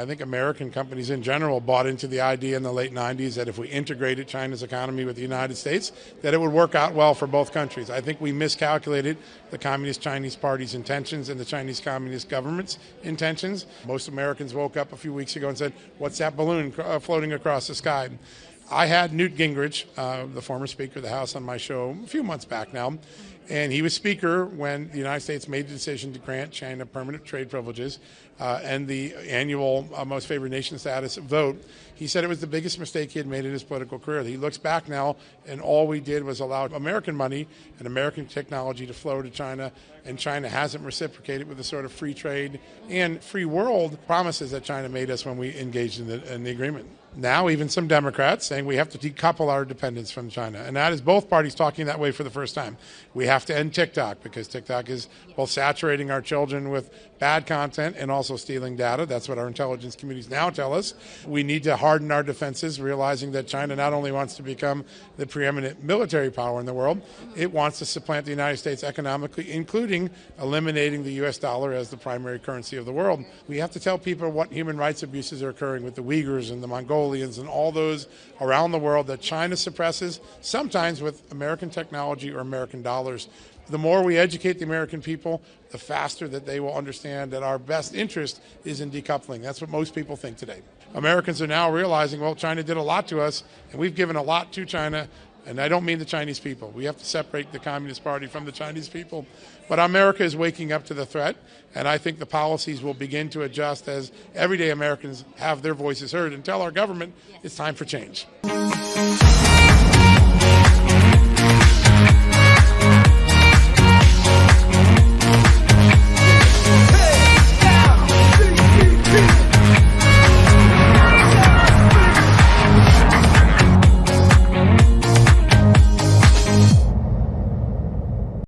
I think American companies in general bought into the idea in the late 90s that if we integrated China's economy with the United States, that it would work out well for both countries. I think we miscalculated the Communist Chinese Party's intentions and the Chinese Communist government's intentions. Most Americans woke up a few weeks ago and said, "What's that balloon floating across the sky?" I had Newt Gingrich, the former Speaker of the House, on my show a few months back now. And he was Speaker when the United States made the decision to grant China permanent trade privileges and the annual most favored nation status vote. He said it was the biggest mistake he had made in his political career. He looks back now, and all we did was allow American money and American technology to flow to China, and China hasn't reciprocated with the sort of free trade and free world promises that China made us when we engaged in the agreement. Now, even some Democrats saying we have to decouple our dependence from China. And that is both parties talking that way for the first time. We have to end TikTok because TikTok is both saturating our children with bad content and also stealing data. That's what our intelligence communities now tell us. We need to harden our defenses, realizing that China not only wants to become the preeminent military power in the world, it wants to supplant the United States economically, including eliminating the U.S. dollar as the primary currency of the world. We have to tell people what human rights abuses are occurring with the Uyghurs and the Mongolians and all those around the world that China suppresses, sometimes with American technology or American dollars. The more we educate the American people, the faster that they will understand that our best interest is in decoupling. That's what most people think today. Americans are now realizing, well, China did a lot to us, and we've given a lot to China. And I don't mean the Chinese people. We have to separate the Communist Party from the Chinese people. But America is waking up to the threat, and I think the policies will begin to adjust as everyday Americans have their voices heard and tell our government it's time for change.